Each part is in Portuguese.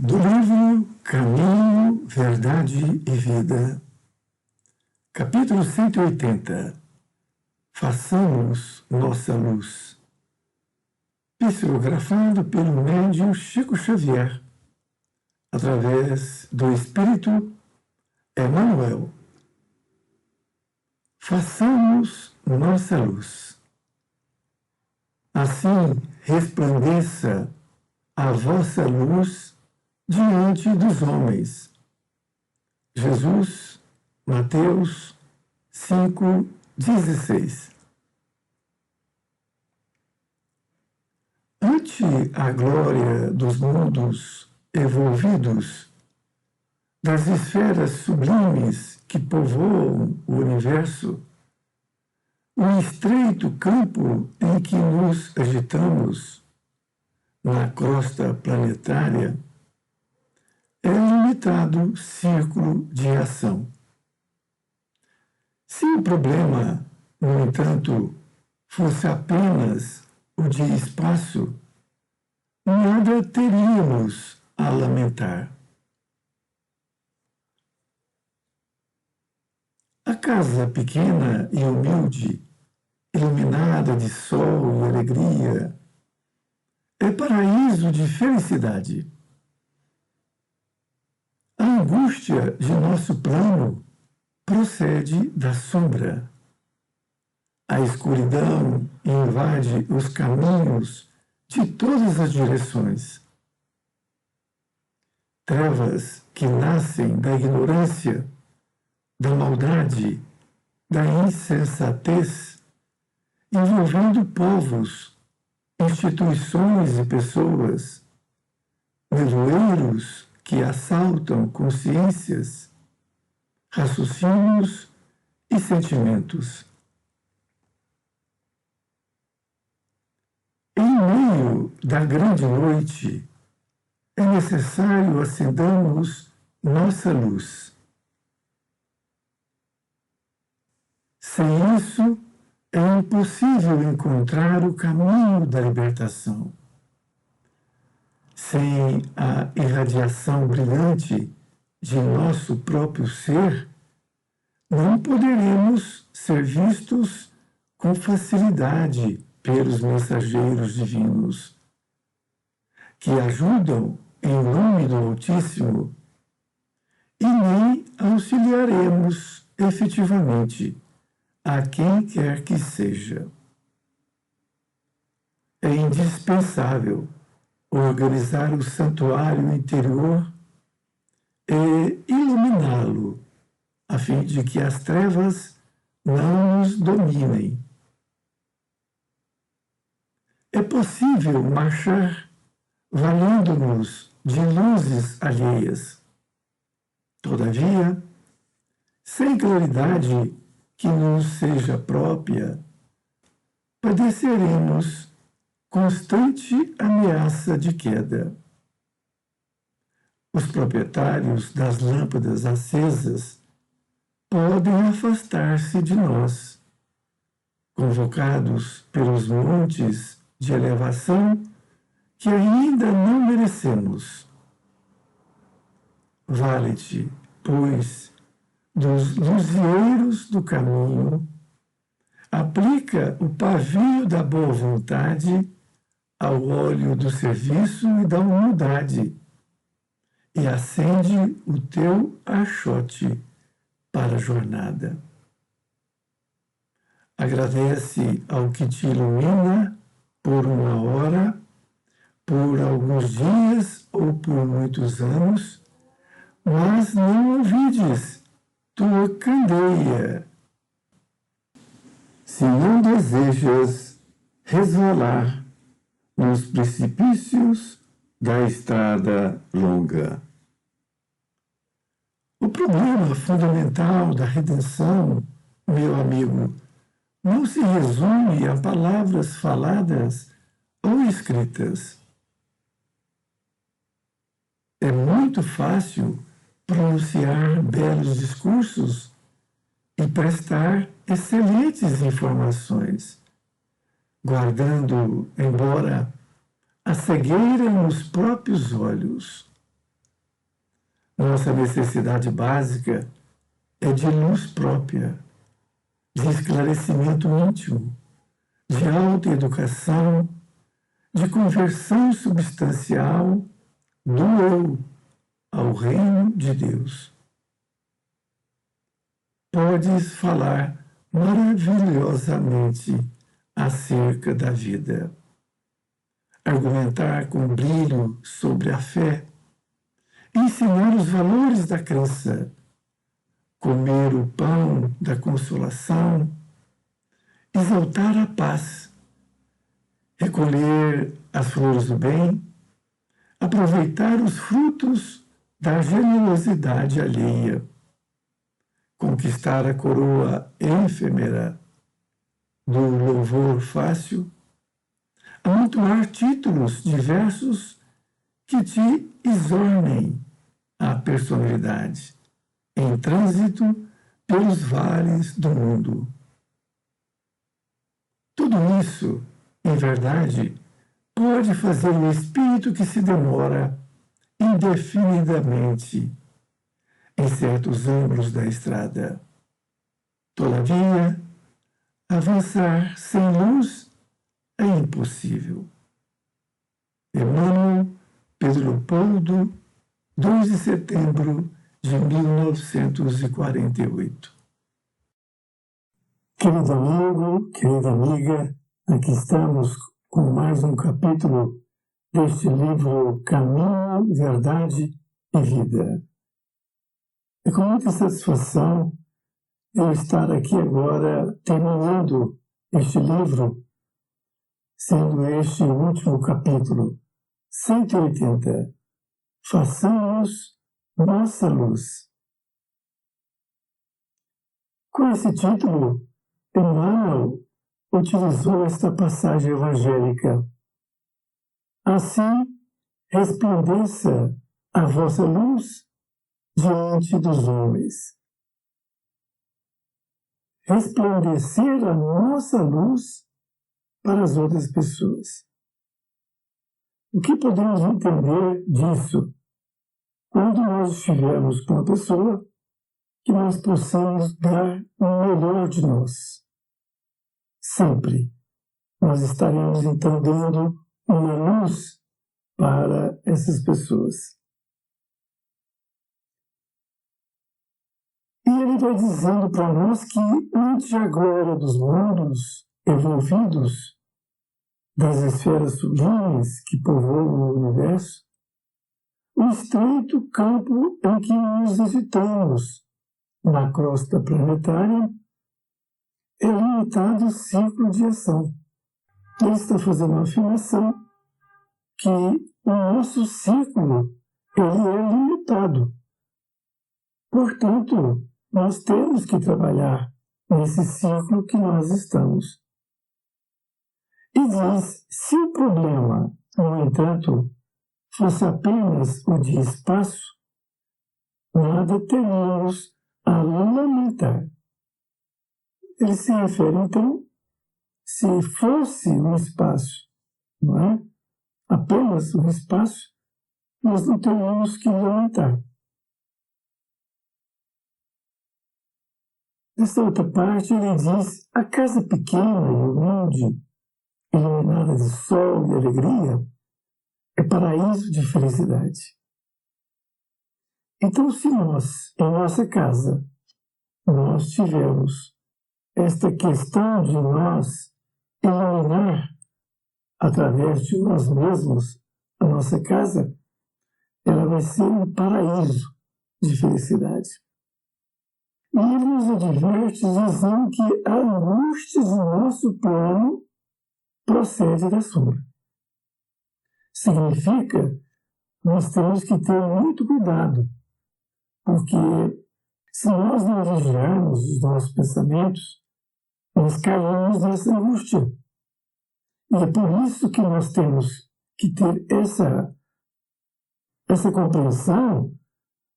Do livro Caminho, Verdade e Vida, capítulo 180. Façamos nossa luz. Psicografado pelo médium Chico Xavier, através do Espírito Emmanuel. Façamos nossa luz. Assim resplandeça a vossa luz diante dos homens. Jesus, Mateus 5,16. Ante a glória dos mundos evolvidos, das esferas sublimes que povoam o universo, o estreito campo em que nos agitamos, na crosta planetária, é limitado círculo de ação. Se o problema, no entanto, fosse apenas o de espaço, nada teríamos a lamentar. A casa pequena e humilde, iluminada de sol e alegria, é paraíso de felicidade. A angústia de nosso plano procede da sombra. A escuridão invade os caminhos de todas as direções. Trevas que nascem da ignorância, da maldade, da insensatez, envolvendo povos, instituições e pessoas, nevoeiros que assaltam consciências, raciocínios e sentimentos. Em meio da grande noite, é necessário acendamos nossa luz. Sem isso, é impossível encontrar o caminho da libertação. Sem a irradiação brilhante de nosso próprio ser, não poderemos ser vistos com facilidade pelos mensageiros divinos, que ajudam em nome do Altíssimo, e nem auxiliaremos efetivamente a quem quer que seja. É indispensável organizar o santuário interior e iluminá-lo, a fim de que as trevas não nos dominem. É possível marchar valendo-nos de luzes alheias. Todavia, sem claridade que nos seja própria, padeceremos constante ameaça de queda. Os proprietários das lâmpadas acesas podem afastar-se de nós, convocados pelos montes de elevação que ainda não merecemos. Vale-te, pois, dos luzieiros do caminho, aplica o pavio da boa vontade ao óleo do serviço e da humildade, e acende o teu achote para a jornada. Agradece ao que te ilumina por uma hora, por alguns dias ou por muitos anos, mas não olvides tua candeia. Se não desejas resvalar nos precipícios da estrada longa. O problema fundamental da redenção, meu amigo, não se resume a palavras faladas ou escritas. É muito fácil pronunciar belos discursos e prestar excelentes informações, guardando, embora, a cegueira nos próprios olhos. Nossa necessidade básica é de luz própria, de esclarecimento íntimo, de autoeducação, de conversão substancial do eu ao reino de Deus. Podes falar maravilhosamente acerca da vida, argumentar com brilho sobre a fé, ensinar os valores da crença, comer o pão da consolação, exaltar a paz, recolher as flores do bem, aproveitar os frutos da generosidade alheia, conquistar a coroa efêmera do louvor fácil, amontoar títulos diversos que te exornem a personalidade em trânsito pelos vales do mundo. Tudo isso, em verdade, pode fazer o espírito que se demora indefinidamente em certos ângulos da estrada. Todavia, avançar sem luz é impossível. Emmanuel, Pedro Leopoldo, 2 de setembro de 1948. Querido amigo, querida amiga, aqui estamos com mais um capítulo deste livro Caminho, Verdade e Vida. É com muita satisfação eu estar aqui agora terminando este livro, sendo este o último capítulo, 180. Façamos nossa luz. Com esse título, Emmanuel utilizou esta passagem evangélica. Assim, resplandeça a vossa luz diante dos homens. Resplandecer a nossa luz para as outras pessoas. O que podemos entender disso? Quando nós estivermos com uma pessoa, que nós possamos dar o melhor de nós. Sempre nós estaremos então dando uma luz para essas pessoas. E ele vai dizendo para nós que antes agora dos mundos evolvidos, das esferas sublimes que povoam o universo, o estreito campo em que nos visitamos na crosta planetária é limitado o ciclo de ação. Ele está fazendo uma afirmação que o nosso ciclo ele é limitado. Portanto, nós temos que trabalhar nesse ciclo que nós estamos. E diz, se o problema, no entanto, fosse apenas o de espaço, nada teríamos a lamentar. Ele se refere, então, se fosse um espaço, não é? Apenas um espaço, nós não teríamos que lamentar. Nessa outra parte, ele diz, a casa pequena e humilde, iluminada de sol e alegria, é paraíso de felicidade. Então, se nós, em nossa casa, nós tivermos esta questão de nós iluminar através de nós mesmos a nossa casa, ela vai ser um paraíso de felicidade. E ele nos adverte dizendo que a angústia do nosso plano procede da sombra. Significa que nós temos que ter muito cuidado, porque se nós não vigiarmos os nossos pensamentos, nós caímos nessa angústia. E é por isso que nós temos que ter essa compreensão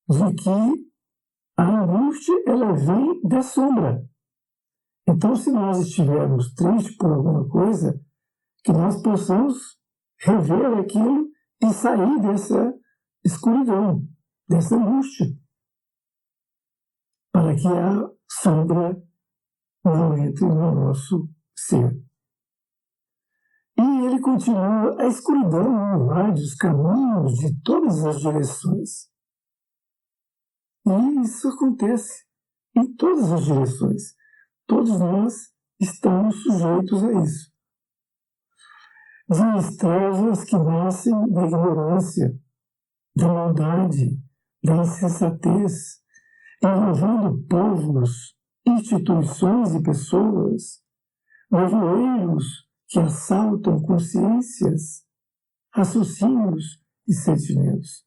de que a angústia ela vem da sombra. Então, se nós estivermos tristes por alguma coisa, que nós possamos rever aquilo e sair dessa escuridão. dessa angústia, para que a sombra não entre no nosso ser. E ele continua: a escuridão invade os caminhos de todas as direções. E isso acontece em todas as direções. Todos nós estamos sujeitos a isso. De trevas que nascem da ignorância, da maldade, da insensatez, envolvendo povos, instituições e pessoas, nevoeiros que assaltam consciências, raciocínios e sentimentos.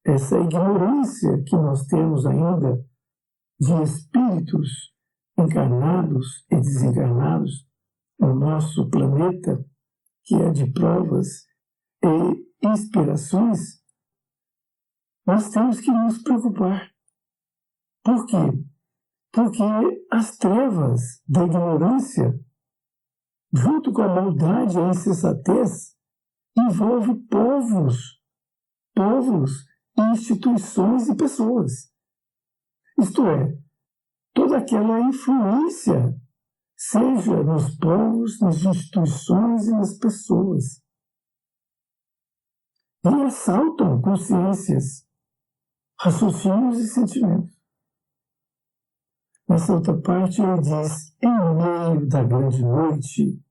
Essa ignorância que nós temos ainda de espíritos encarnados e desencarnados no nosso planeta, que é de provas e inspirações, nós temos que nos preocupar. Por quê? Porque as trevas da ignorância, junto com a maldade e a insensatez, envolve povos, instituições e pessoas. Isto é, toda aquela influência, seja nos povos, nas instituições e nas pessoas. E assaltam consciências, raciocínios e sentimentos. Nessa outra parte ele diz: em meio da grande noite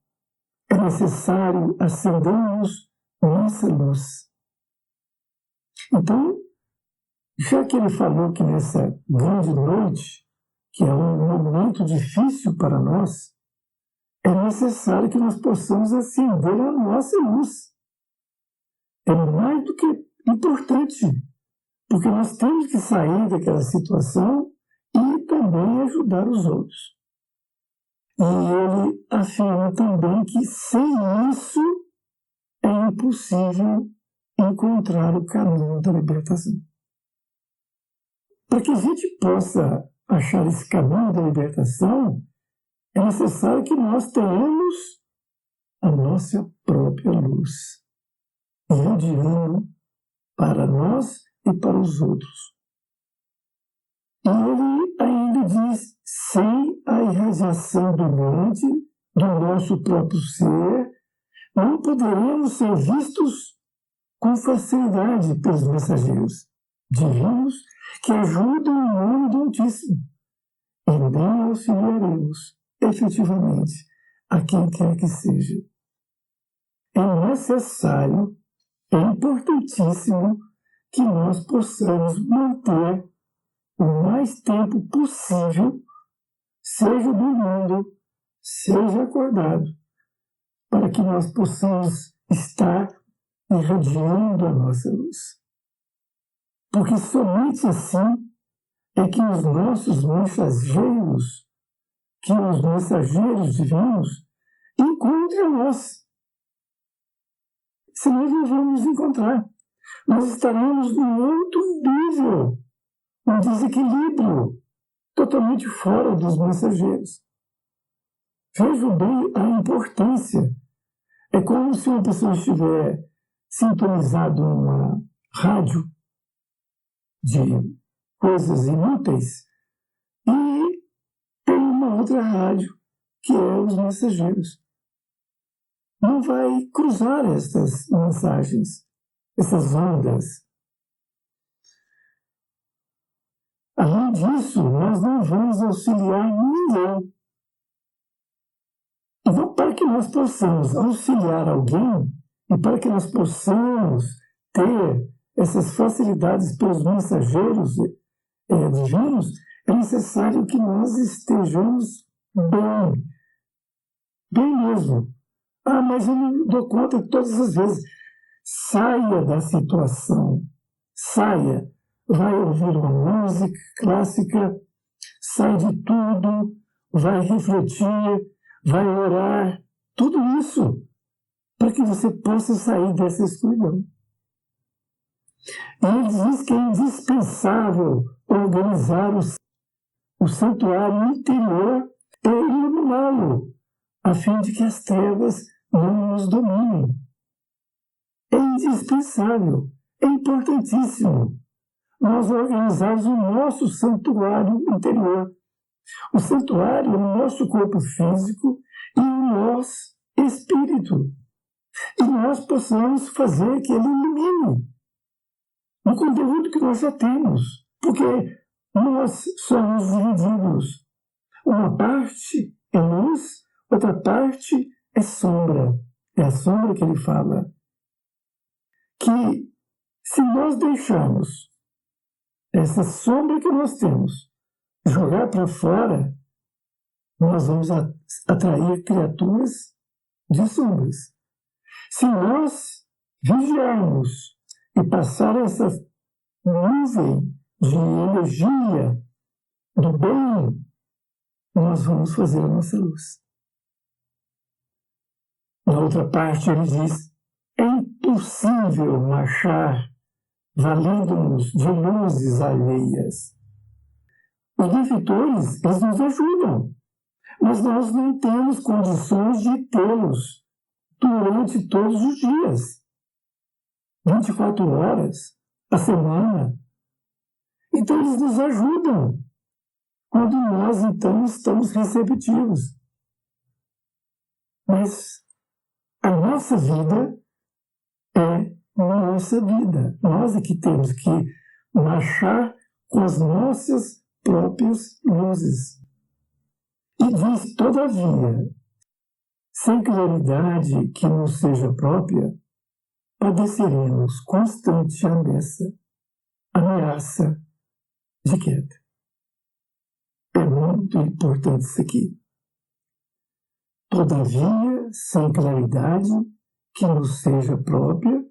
é necessário acendermos nossa luz. Então, já que ele falou que nessa grande noite, que é um momento difícil para nós, é necessário que nós possamos acender a nossa luz. É mais do que importante, porque nós temos que sair daquela situação e também ajudar os outros. E ele afirma também que sem isso é impossível encontrar o caminho da libertação. Para que a gente possa achar esse caminho da libertação, é necessário que nós tenhamos a nossa própria luz, irradiando para nós e para os outros. E ele ainda diz: sem a irradiação brilhante do nosso próprio ser, não poderemos ser vistos com facilidade pelos mensageiros divinos que ajudam o nome do Altíssimo, e nem auxiliaremos efetivamente a quem quer que seja. É necessário, é importantíssimo que nós possamos manter o mais tempo possível, seja dormindo, seja acordado, para que nós possamos estar irradiando a nossa luz. Porque somente assim é que os nossos mensageiros, que os mensageiros divinos, encontrem a nós. Senão não vamos nos encontrar. Nós estaremos num outro nível, um desequilíbrio, totalmente fora dos mensageiros. Vejam bem a importância. É como se uma pessoa estiver sintonizado numa rádio de coisas inúteis e tem uma outra rádio que é os mensageiros. Não vai cruzar essas mensagens, essas ondas. Além disso, nós não vamos auxiliar ninguém. Então, para que nós possamos auxiliar alguém e para que nós possamos ter essas facilidades pelos mensageiros divinos, é necessário que nós estejamos bem mesmo. Ah, mas eu não dou conta todas as vezes. Saia da situação, saia. Vai ouvir uma música clássica, sai de tudo, vai refletir, vai orar, tudo isso para que você possa sair dessa escuridão. E ele diz que é indispensável organizar o santuário interior e iluminá-lo, a fim de que as trevas não nos dominem. É indispensável, é importantíssimo nós organizarmos o nosso santuário interior. O santuário é o nosso corpo físico e o nosso espírito. E nós possamos fazer que ele ilumine o conteúdo que nós já temos. Porque nós somos divididos. Uma parte é luz, outra parte é sombra. É a sombra que ele fala. Que se nós deixarmos essa sombra que nós temos jogar para fora, nós vamos atrair criaturas de sombras. Se nós vigiarmos e passar essa nuvem de energia do bem, nós vamos fazer a nossa luz. Na outra parte ele diz, é impossível marchar valendo-nos de luzes alheias. Os benfeitores, eles nos ajudam, mas nós não temos condições de tê-los durante todos os dias, 24 horas, a semana. Então eles nos ajudam quando nós, então, estamos receptivos. Mas a nossa vida é nossa vida. Nós é que temos que marchar com as nossas próprias luzes. E diz, todavia, sem claridade que nos seja própria, padeceremos constante ameaça de queda. É muito importante isso aqui. Todavia, sem claridade que nos seja própria,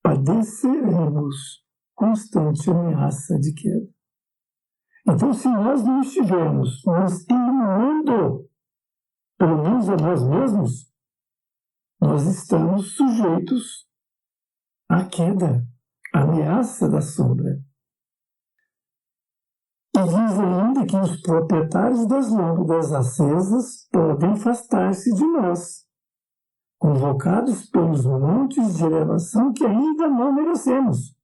padeceremos constante ameaça de queda. Então, se nós não estivermos nos iluminando, pelo menos a nós mesmos, nós estamos sujeitos à queda, à ameaça da sombra. E diz ainda que os proprietários das lâmpadas acesas podem afastar-se de nós, convocados pelos montes de elevação que ainda não merecemos.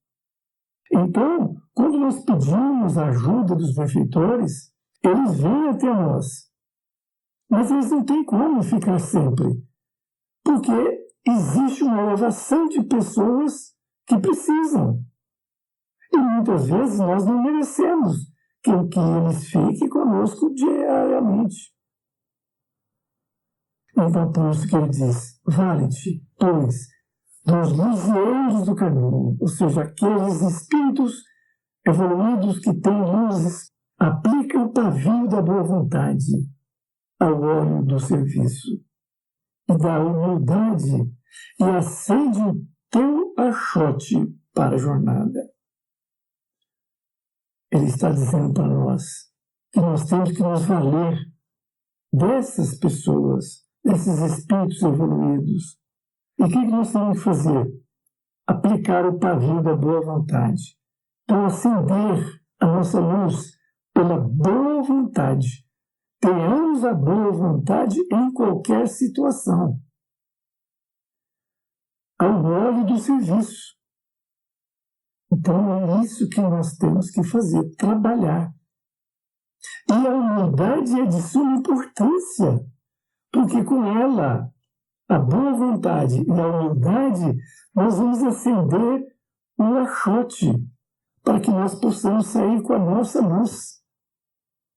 Então, quando nós pedimos a ajuda dos benfeitores, eles vêm até nós. Mas eles não têm como ficar sempre, porque existe uma elevação de pessoas que precisam. E muitas vezes nós não merecemos que eles fiquem conosco diariamente. Então, por isso que ele diz, vale-te, pois, dos luzeiros do caminho, ou seja, aqueles espíritos evoluídos que têm luzes, aplica o pavio da boa vontade ao óleo do serviço e da humildade e acende o teu achote para a jornada. Ele está dizendo para nós que nós temos que nos valer dessas pessoas, desses espíritos evoluídos. E o que nós temos que fazer? Aplicar o pavio da boa vontade. Então, acender a nossa luz pela boa vontade. Tenhamos a boa vontade em qualquer situação. Ao óleo do serviço. Então, é isso que nós temos que fazer, trabalhar. E a humildade é de suma importância, porque com ela, a boa vontade e a humildade, nós vamos acender um achote para que nós possamos sair com a nossa luz,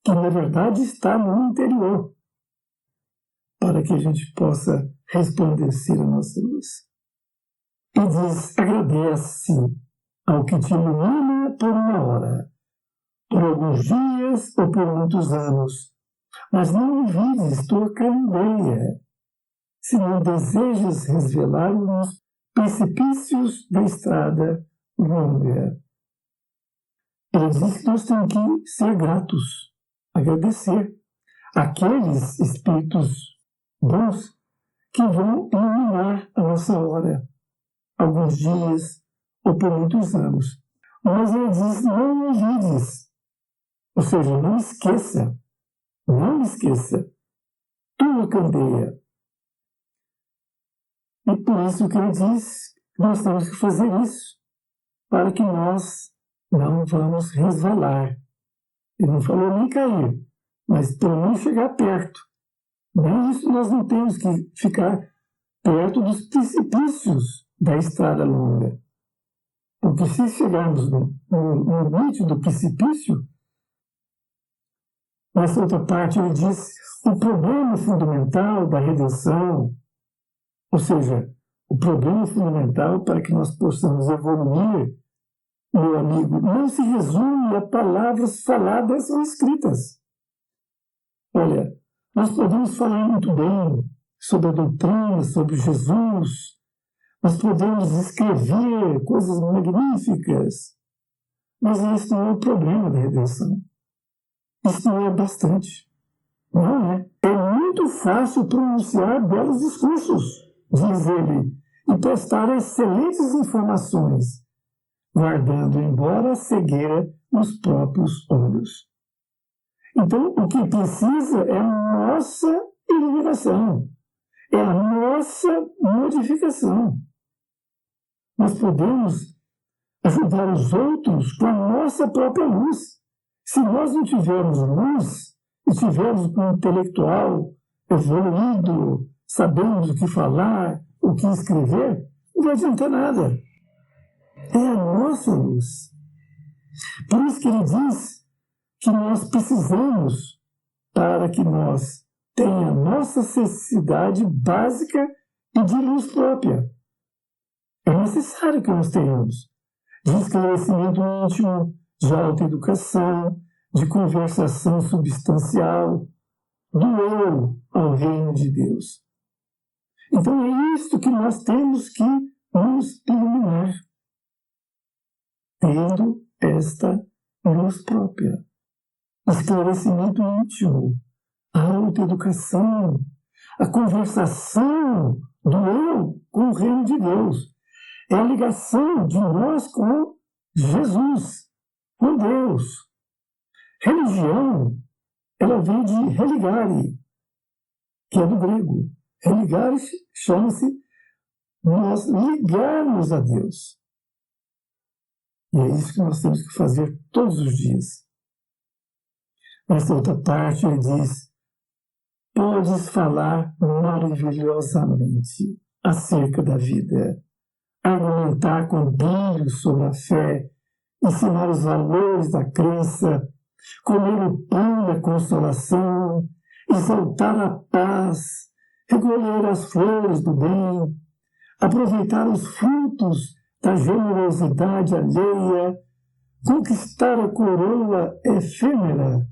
que na verdade está no interior, para que a gente possa resplandecer a nossa luz. E diz, agradece ao que te ilumina por uma hora, por alguns dias ou por muitos anos, mas não envides tua candeia, se não desejas resvelar os precipícios da estrada longa. Ele diz que nós temos que ser gratos, agradecer aqueles espíritos bons que vão iluminar a nossa hora, alguns dias ou por muitos anos. Mas ele diz, não olvides, ou seja, não esqueça tua candeia. E por isso que ele diz que nós temos que fazer isso. para que nós não vamos resvalar. Ele não falou nem cair, mas pelo menos chegar perto. Nem isso nós não temos que ficar perto dos precipícios da estrada longa. Porque se chegarmos no limite do precipício, nessa outra parte ele diz o problema fundamental da redenção, ou seja, o problema fundamental para que nós possamos evoluir, meu amigo, não se resume a palavras faladas ou escritas. Olha, nós podemos falar muito bem sobre a doutrina, sobre Jesus, nós podemos escrever coisas magníficas, mas esse não é o problema da redenção. Isso não é bastante. Não é. É muito fácil pronunciar belos discursos, diz ele, e prestar excelentes informações, guardando embora a cegueira nos próprios olhos. Então, o que precisa é a nossa iluminação, é a nossa modificação. Nós podemos ajudar os outros com a nossa própria luz. Se nós não tivermos luz e tivermos um intelectual evoluído, sabemos o que falar, o que escrever, não vai adiantar nada. É a nossa luz. Por isso que ele diz que nós precisamos, para que nós tenhamos a nossa necessidade básica e de luz própria. É necessário que nós tenhamos de esclarecimento íntimo, de autoeducação, de conversação substancial, do eu ao reino de Deus. Então é isto que nós temos que nos iluminar, tendo esta luz própria. Esclarecimento íntimo, a autoeducação, a conversação do eu com o reino de Deus. É a ligação de nós com Jesus, com Deus. Religião, ela vem de religare, que é do grego. Religare chama-se nós ligarmos a Deus. E é isso que nós temos que fazer todos os dias. Nessa outra parte ele diz: podes falar maravilhosamente acerca da vida, argumentar com brilho sobre a fé, ensinar os valores da crença, comer o pão da consolação, exaltar a paz, recolher as flores do bem, aproveitar os frutos da generosidade alheia, conquistar a coroa efêmera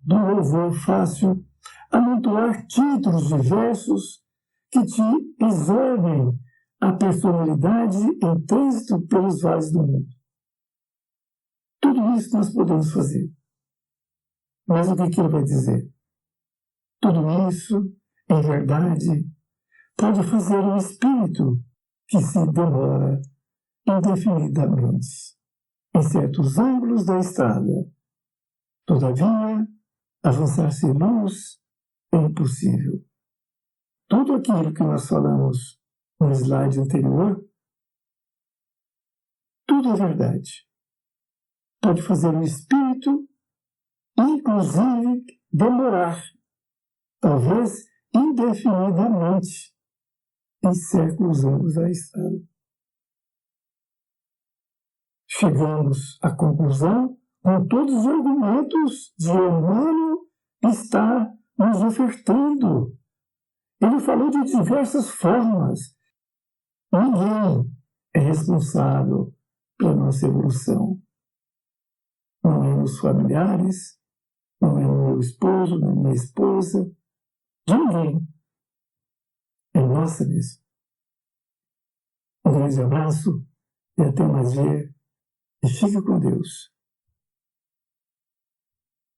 do louvor fácil, amontoar títulos diversos que te exornem a personalidade em trânsito pelos vales do mundo. Tudo isso nós podemos fazer. Mas o que ele vai dizer? Tudo isso, em verdade, pode fazer um espírito que se demora indefinidamente em certos ângulos da estrada. Todavia, avançar sem luz é impossível. Tudo aquilo que nós falamos no slide anterior, tudo é verdade. Pode fazer o espírito, inclusive, demorar, talvez indefinidamente, em séculos anos da estrada. Chegamos à conclusão com todos os argumentos de Emmanuel que está nos ofertando. Ele falou de diversas formas. Ninguém é responsável pela nossa evolução. Não é nos familiares, não é no meu esposo, não é minha esposa, de ninguém. É nossa mesmo. Um grande abraço e até mais ver. E fique com Deus.